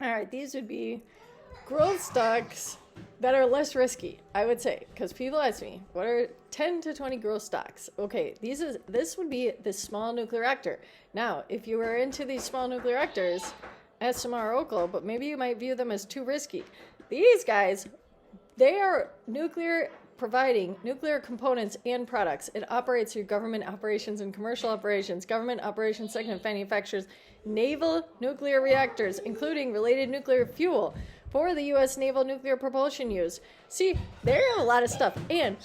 All right, these would be growth stocks that are less risky, I would say, because people ask me, what are 10 to 20 growth stocks? Okay, this would be the small nuclear reactor. Now, if you were into these small nuclear reactors, SMR or OKLO, but maybe you might view them as too risky. These guys, they are providing nuclear components and products. It operates through government operations and commercial operations, government operations segment manufactures naval nuclear reactors, including related nuclear fuel for the U.S. naval nuclear propulsion use. See, they have a lot of stuff, and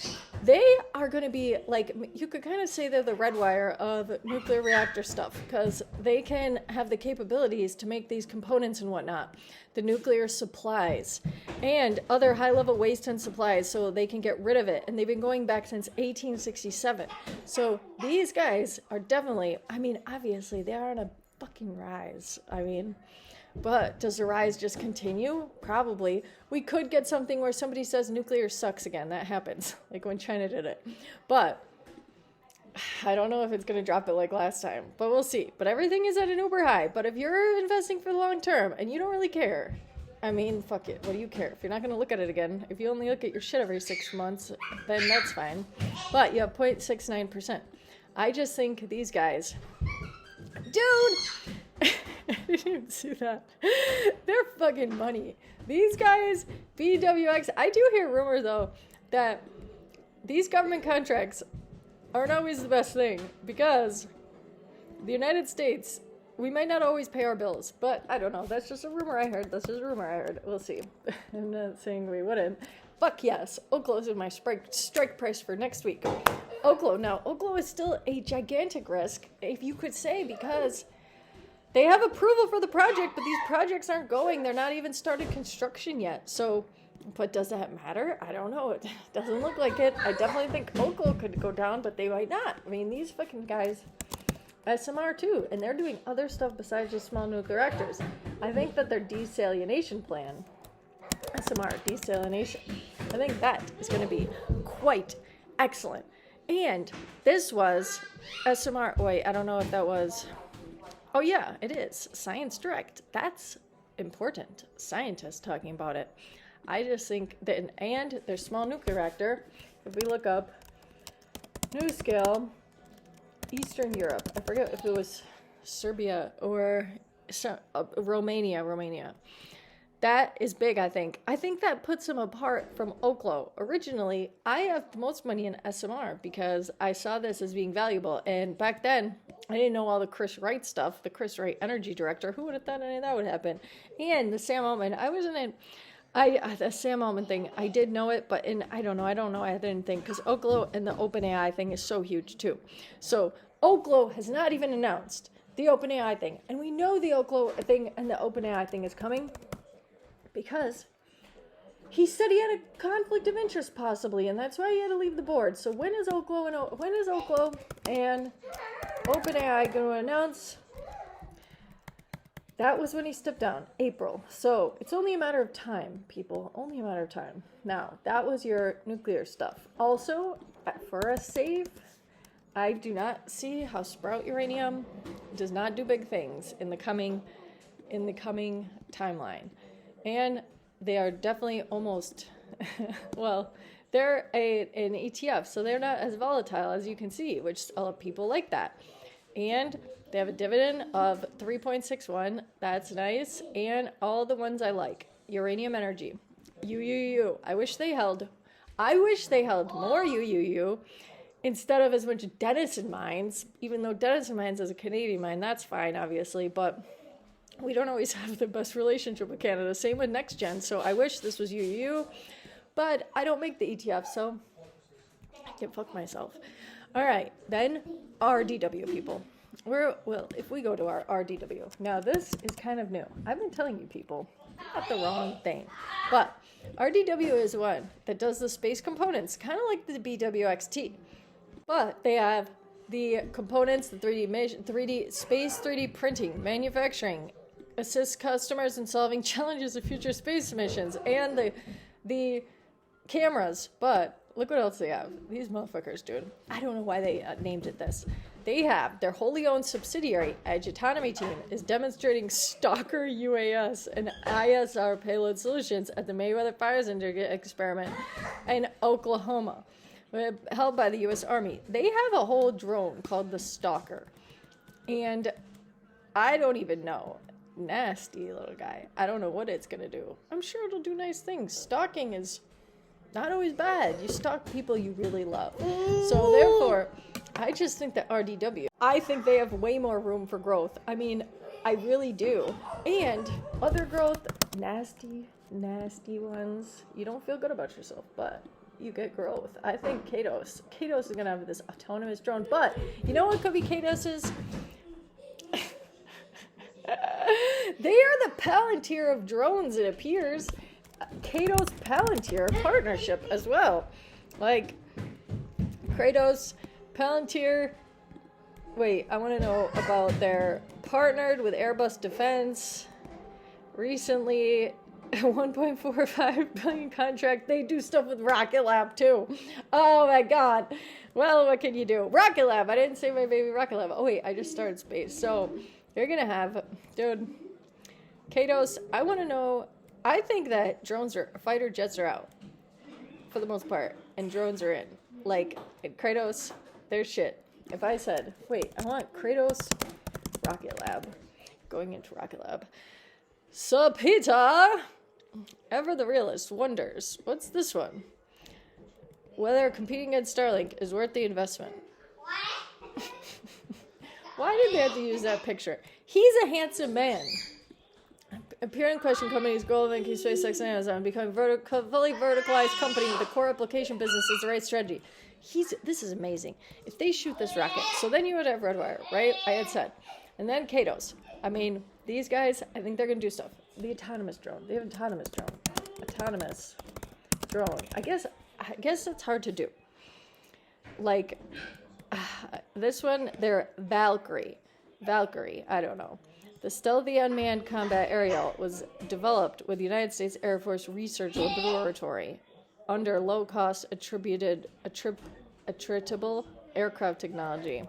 they are going to be like, you could kind of say they're the red wire of nuclear reactor stuff, because they can have the capabilities to make these components and whatnot, the nuclear supplies, and other high-level waste and supplies, so they can get rid of it, and they've been going back since 1867. So these guys are definitely, I mean, obviously, they are on a fucking rise. I mean, but does the rise just continue? Probably. We could get something where somebody says nuclear sucks again. That happens, like when China did it. But I don't know if it's going to drop it like last time, but we'll see. But everything is at an uber high. But if you're investing for the long term and you don't really care, I mean, fuck it. What do you care? If you're not going to look at it again, if you only look at your shit every 6 months, then that's fine. But you have 0.69%. I just think these guys, dude, I didn't even see that. They're fucking money. These guys, BWX, I do hear rumor though that these government contracts aren't always the best thing, because the United States, we might not always pay our bills, but I don't know. That's just a rumor I heard. We'll see. I'm not saying we wouldn't. Fuck yes. OKLO is my strike price for next week. OKLO. Now, OKLO is still a gigantic risk, if you could say, because they have approval for the project, but these projects aren't going. They're not even started construction yet. So, but does that matter? I don't know. It doesn't look like it. I definitely think OKLO could go down, but they might not. I mean, these fucking guys, SMR too, and they're doing other stuff besides just small nuclear reactors. I think that their desalination plan, SMR, desalination, I think that is going to be quite excellent. And this was SMR, wait, I don't know if that was, oh yeah, it is, Science Direct. That's important. Scientists talking about it. I just think that, and their small nuclear reactor, if we look up NuScale, Eastern Europe, I forget if it was Serbia or Romania. That is big, I think. I think that puts them apart from OKLO. Originally, I have the most money in SMR because I saw this as being valuable. And back then, I didn't know all the Chris Wright stuff, the Chris Wright energy director. Who would have thought any of that would happen? And the Sam Altman, I wasn't in... the Sam Altman thing, I did know it, but I don't know, I didn't think, because OKLO and the OpenAI thing is so huge too. So OKLO has not even announced the OpenAI thing, and we know the OKLO thing and the OpenAI thing is coming because he said he had a conflict of interest possibly, and that's why he had to leave the board. So when is OKLO and OpenAI going to announce? That was when he stepped down, April. So it's only a matter of time, people. Only a matter of time. Now, that was your nuclear stuff. Also, for a save, I do not see how Sprout Uranium does not do big things in the coming timeline. And they are definitely almost, well, they're an ETF, so they're not as volatile as you can see, which a lot of people like that. And they have a dividend of 3.61. That's nice. And all the ones I like. Uranium Energy. UUUU. I wish they held more UUUU instead of as much Denison Mines. Even though Denison Mines is a Canadian mine, that's fine, obviously. But we don't always have the best relationship with Canada. Same with NextGen. So I wish this was UUUU. But I don't make the ETF, so I can fuck myself. All right. Then RDW, people. If we go to our RDW. Now, this is kind of new. I've been telling you people, not the wrong thing. But RDW is one that does the space components, kind of like the BWXT. But they have the components, the 3D space 3D printing, manufacturing, assist customers in solving challenges of future space missions, and the cameras. But look what else they have. These motherfuckers, dude. I don't know why they named it this. they have their wholly owned subsidiary, Edge Autonomy Team, is demonstrating Stalker UAS and ISR payload solutions at the Mayweather Fire Syndicate experiment in Oklahoma, held by the U.S. Army. They have a whole drone called the Stalker. And I don't even know. Nasty little guy. I don't know what it's going to do. I'm sure it'll do nice things. Stalking is not always bad. You stalk people you really love. So therefore, I just think that RDW, I think they have way more room for growth. I mean, I really do. And other growth, nasty ones. You don't feel good about yourself, but you get growth. I think KTOS is going to have this autonomous drone. But you know what could be KTOS's? They are the Palantir of drones, it appears. KTOS Palantir partnership as well. Like, KTOS, Palantir. Wait, I want to know about their partnered with Airbus Defense. Recently, a $1.45 billion contract. They do stuff with Rocket Lab too. Oh my god. Well, what can you do? Rocket Lab. I didn't say my baby Rocket Lab. Oh wait, I just started space. So you're gonna have, dude, KTOS, I want to know, I think that fighter jets are out for the most part, and drones are in. Like, KTOS, there's shit. If I said, wait, I want KTOS Rocket Lab, going into Rocket Lab. Sapita, Ever the Realist wonders, what's this one? Whether competing against Starlink is worth the investment. Why did they have to use that picture? He's a handsome man. Appearing question companies goal of increase SpaceX and Amazon becoming fully verticalized company with a core application business is the right strategy. This is amazing. If they shoot this rocket, so then you would have Redwire, right? I had said. And then KTOS. I mean, these guys, I think they're going to do stuff. The autonomous drone. They have autonomous drone. Autonomous drone. I guess that's hard to do. Like, this one, they're Valkyrie. I don't know. The stealthy unmanned combat aerial was developed with the United States Air Force Research Laboratory under low-cost attritable aircraft technology.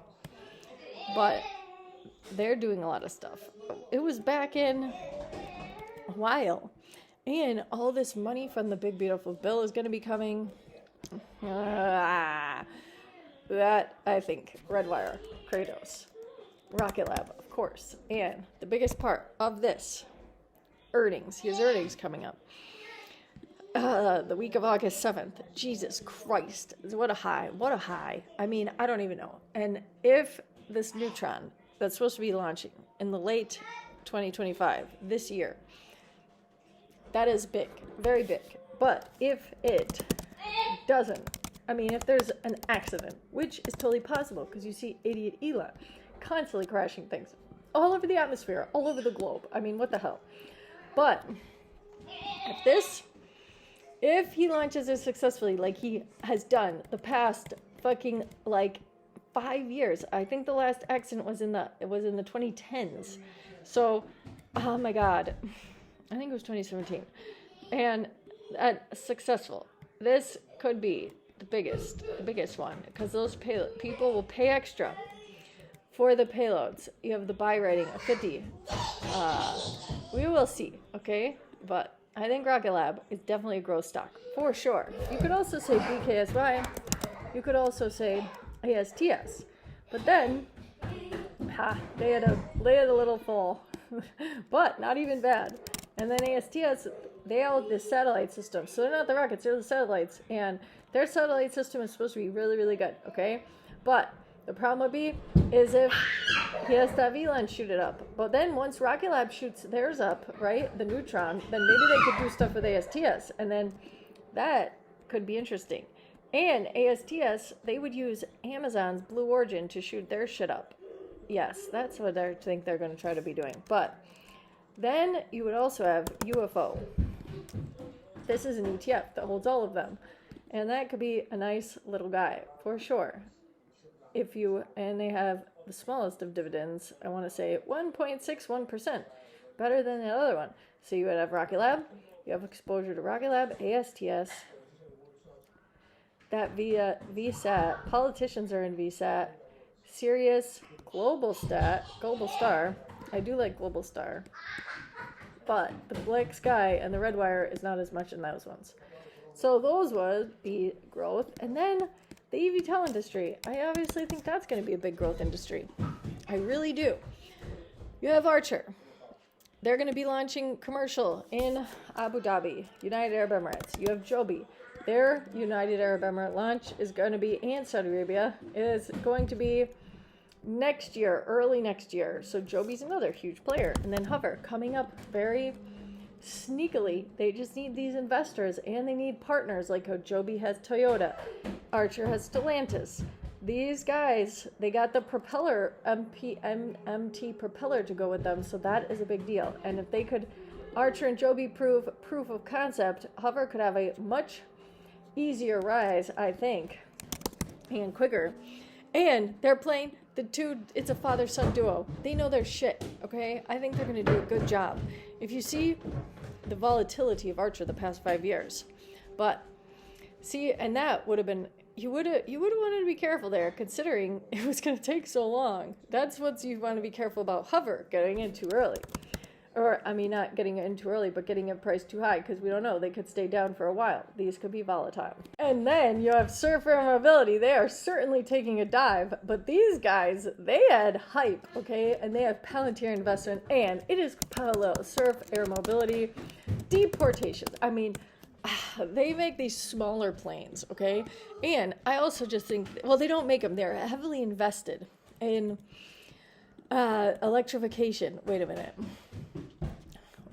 But they're doing a lot of stuff. It was back in a while. And all this money from the big beautiful bill is going to be coming. That, I think, Redwire, KTOS, Rocket Lab, of course. And the biggest part of this, earnings. He has earnings coming up. The week of August 7th. Jesus Christ. What a high. I mean, I don't even know. And if this Neutron that's supposed to be launching in the late 2025, this year, that is big. Very big. But if it doesn't, I mean, if there's an accident, which is totally possible, because you see idiot Elon constantly crashing things all over the atmosphere, all over the globe. I mean, what the hell? But if he launches it successfully, like he has done the past fucking, like, 5 years. I think the last accident was in the 2010s. So, oh my God. I think it was 2017. And successful. This could be the biggest one, because those people will pay extra for the payloads. You have the buy rating of 50. We will see, okay? But I think Rocket Lab is definitely a growth stock, for sure. You could also say BKSY. You could also say ASTS. But then, they had a little fall. But not even bad. And then ASTS, they have this satellite system. So they're not the rockets, they're the satellites. And their satellite system is supposed to be really, really good, okay? But the problem would be is if he has to have Elon shoot it up. But then once Rocket Lab shoots theirs up, right, the Neutron, then maybe they could do stuff with ASTS. And then that could be interesting. And ASTS, they would use Amazon's Blue Origin to shoot their shit up. Yes, that's what I think they're going to try to be doing. But then you would also have UFO. This is an ETF that holds all of them. And that could be a nice little guy, for sure. And they have the smallest of dividends, I want to say 1.61%. Better than the other one. So you would have Rocket Lab. You have exposure to Rocket Lab, ASTS. That VSAT, politicians are in VSAT. Sirius, Global Star. I do like Global Star. But the Black Sky and the Red Wire is not as much in those ones. So those would be growth. And then the EVTOL industry. I obviously think that's going to be a big growth industry. I really do. You have ACHR. They're going to be launching commercial in Abu Dhabi, United Arab Emirates. You have JOBY. Their United Arab Emirates launch is going to be, and Saudi Arabia, is going to be next year, early next year. So JOBY's another huge player. And then HOVR coming up very sneakily. They just need these investors, and they need partners like how JOBY has Toyota, ACHR has Stellantis. These guys, they got the propeller, MT propeller to go with them, so that is a big deal. And if they could, ACHR and JOBY proof of concept, HOVR could have a much easier rise, I think, and quicker. And they're playing the two, it's a father-son duo. They know their shit, okay? I think they're going to do a good job. If you see the volatility of ACHR the past 5 years, but see, and that would have been, you would have wanted to be careful there, considering it was going to take so long. That's what you want to be careful about HOVR, getting in too early. Or, I mean, not getting in too early, but getting it priced too high, because we don't know. They could stay down for a while. These could be volatile. And then you have Surf Air Mobility. They are certainly taking a dive, but these guys, they had hype, okay? And they have Palantir investment, and it is parallel. Surf Air Mobility, deportations. I mean, they make these smaller planes, okay? And I also just think, well, they don't make them. They're heavily invested in electrification. Wait a minute.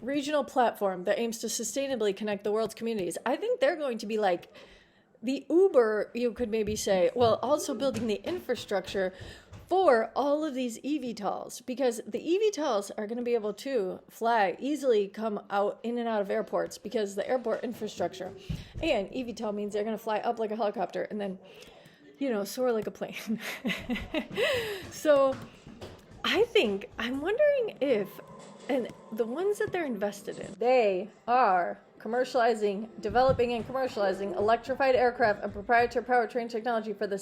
Regional platform that aims to sustainably connect the world's communities. I think they're going to be like the Uber, you could maybe say, well, also building the infrastructure for all of these EVTOLs, because the EVTOLs are going to be able to fly, easily come out in and out of airports, because the airport infrastructure. And EVTOL means they're going to fly up like a helicopter and then, soar like a plane. So I think, I'm wondering if, and the ones that they're invested in, they are developing and commercializing electrified aircraft and proprietary powertrain technology for the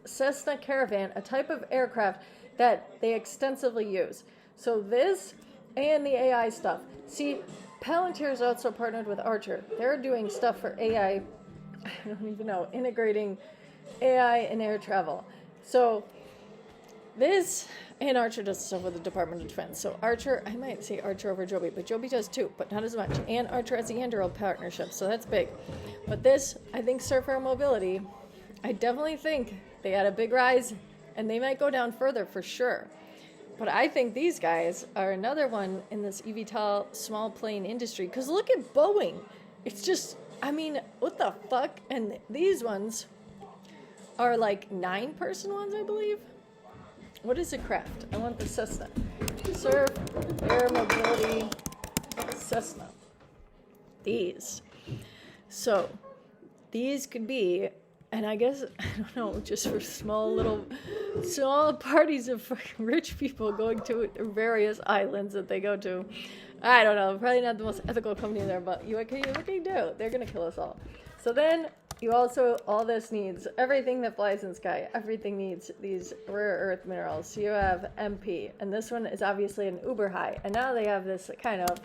Cessna Caravan, a type of aircraft that they extensively use. So this and the AI stuff. See, Palantir is also partnered with ACHR. They're doing stuff for AI, I don't even know, integrating AI in air travel. So this, and ACHR does stuff with the Department of Defense. So ACHR, I might say ACHR over JOBY, but JOBY does too, but not as much. And ACHR has the Anduril partnership, so that's big. But this, I think Surf Air Mobility, I definitely think they had a big rise, and they might go down further for sure. But I think these guys are another one in this eVTOL small plane industry. Because look at Boeing. It's just, I mean, what the fuck? And these ones are like 9-person ones, I believe. What is a craft? I want the Cessna. Surf Air Mobility Cessna. These. So, these could be, and I guess, I don't know, just for small parties of fucking rich people going to various islands that they go to. I don't know, probably not the most ethical company there, but what can you do? They're going to kill us all. So then, you also, all this needs, everything that flies in the sky, everything needs these rare earth minerals. So you have MP, and this one is obviously an uber high. And now they have this kind of,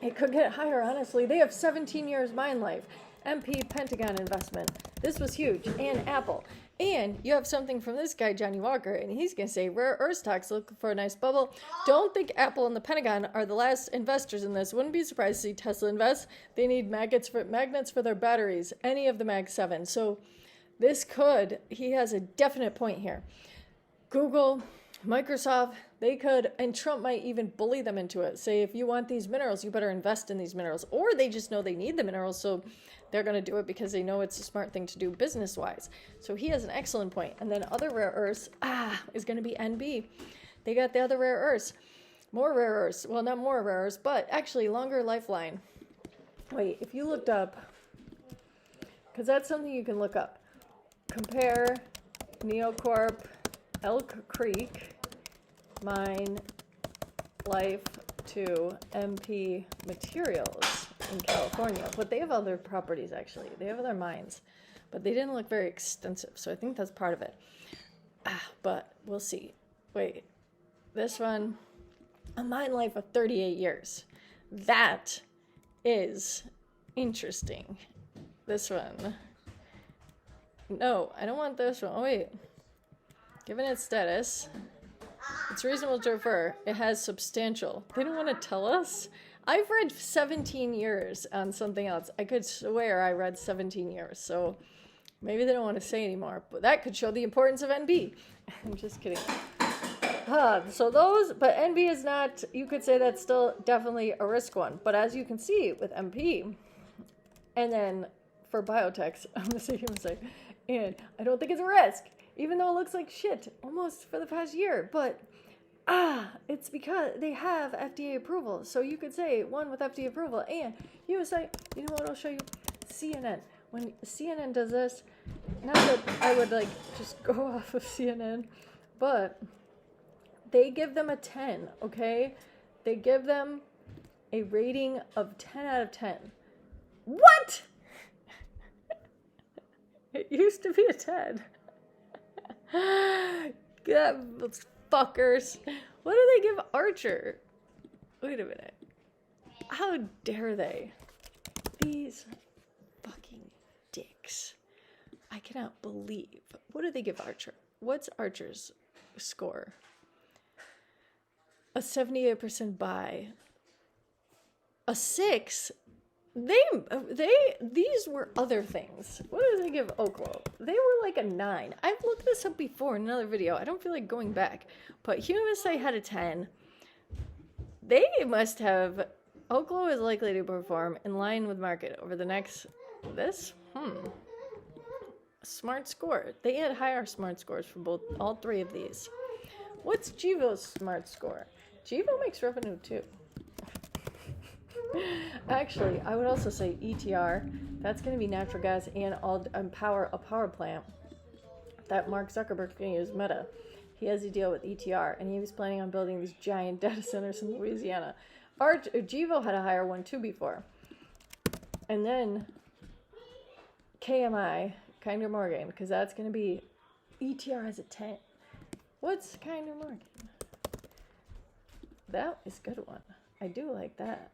it could get higher, honestly. They have 17 years mine life. MP, Pentagon investment. This was huge. And Apple. And you have something from this guy, Johnny Walker, and he's going to say, rare earth stocks look for a nice bubble. Don't think Apple and the Pentagon are the last investors in this. Wouldn't be surprised to see Tesla invest. They need magnets for their batteries, any of the Mag 7. So this could, he has a definite point here. Google, Microsoft, they could, and Trump might even bully them into it. Say, if you want these minerals, you better invest in these minerals. Or they just know they need the minerals, so they're going to do it because they know it's a smart thing to do business-wise. So he has an excellent point. And then other rare earths, is going to be NB. They got the other rare earths. More rare earths. Well, not more rare earths, but actually longer lifeline. Wait, if you looked up, because that's something you can look up. Compare Neocorp, Elk Creek, mine life to MP Materials in California. But they have other properties, actually. They have other mines. but they didn't look very extensive. So I think that's part of it. But we'll see. Wait, this one, a mine life of 38 years. That is interesting. This one. No, I don't want this one. Oh, wait. Given its status, it's reasonable to refer. It has substantial. They don't want to tell us? I've read 17 years on something else. I could swear I read 17 years. So maybe they don't want to say anymore. But that could show the importance of NB. I'm just kidding. So those, but NB is not, you could say that's still definitely a risk one. But as you can see with MP, and then for biotechs, I'm going to say, and I don't think it's a risk, even though it looks like shit almost for the past year. But it's because they have FDA approval. So you could say one with FDA approval, and you would say, you know what, I'll show you CNN. When CNN does this, not that I would like just go off of CNN, but they give them a 10, okay? They give them a rating of 10 out of 10. What? It used to be a 10. Those fuckers. What do they give Archer? Wait a minute. How dare they? These fucking dicks. I cannot believe. What do they give Archer? What's Archer's score? A 78% buy. A 6. These were other things. What did they give OKLO? They were like a 9. I've looked this up before in another video. I don't feel like going back. But Humacyte had a 10. They must have. OKLO is likely to perform in line with market over the next. Smart score. They had higher smart scores for all three of these. What's Gevo's smart score? Gevo makes revenue too. Actually, I would also say ETR. That's going to be natural gas and a power plant that Mark Zuckerberg's going to use, Meta. He has a deal with ETR, and he was planning on building these giant data centers in Louisiana. Gevo had a higher one too before. And then KMI, Kinder Morgan, because that's going to be ETR has a 10. What's Kinder Morgan? That is a good one. I do like that.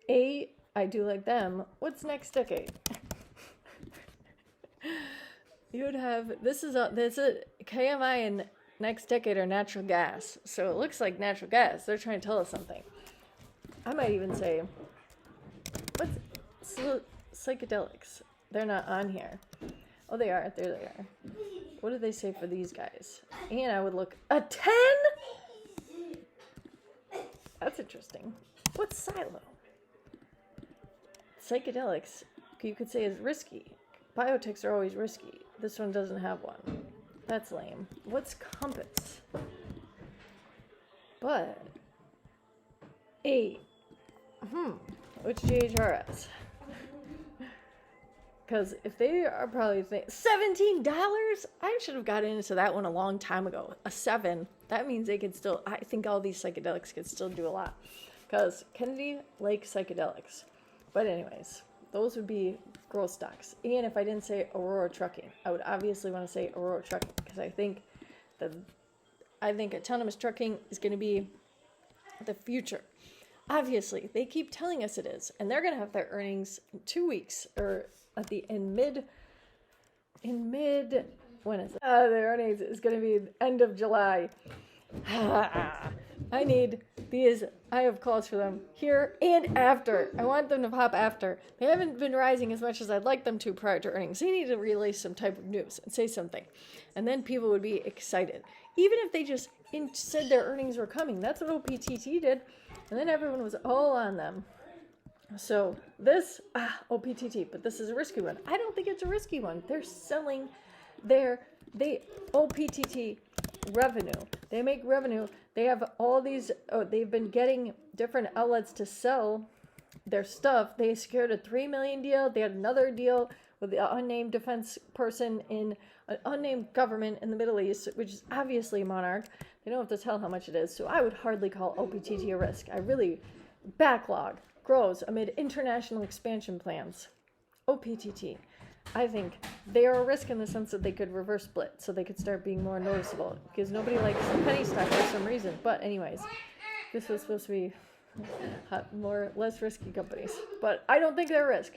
8, I do like them. What's next decade? You would have, this is a KMI and next decade are natural gas. So it looks like natural gas. They're trying to tell us something. I might even say, what's psychedelics? They're not on here. Oh, they are. There they are. What do they say for these guys? And I would look, a 10? That's interesting. What's silo? Psychedelics, you could say, is risky. Biotechs are always risky. This one doesn't have one. That's lame. What's compass? But 8. Which JHRS? Because if they are probably $17, I should have gotten into that one a long time ago. A 7. That means they could still. I think all these psychedelics could still do a lot. Because Kennedy likes psychedelics. But anyways, those would be growth stocks. And if I didn't say Aurora Trucking, I would obviously want to say Aurora Trucking because I think autonomous trucking is going to be the future. Obviously, they keep telling us it is, and they're going to have their earnings in 2 weeks or in mid. When is it? Their earnings is going to be end of July. I need these. I have calls for them here and after. I want them to pop after. They haven't been rising as much as I'd like them to prior to earnings. They need to release some type of news and say something. And then people would be excited. Even if they just said their earnings were coming. That's what OPTT did. And then everyone was all on them. So this, OPTT, but this is a risky one. I don't think it's a risky one. They're selling OPTT revenue. They make revenue. They have all these, they've been getting different outlets to sell their stuff. They secured a $3 million deal. They had another deal with the unnamed defense person in an unnamed government in the Middle East, which is obviously a monarch. They don't have to tell how much it is. So I would hardly call OPTT a risk. Backlog grows amid international expansion plans. OPTT. I think they are a risk in the sense that they could reverse split, so they could start being more noticeable, because nobody likes penny stock for some reason. But anyways, this was supposed to be less risky companies, but I don't think they're a risk.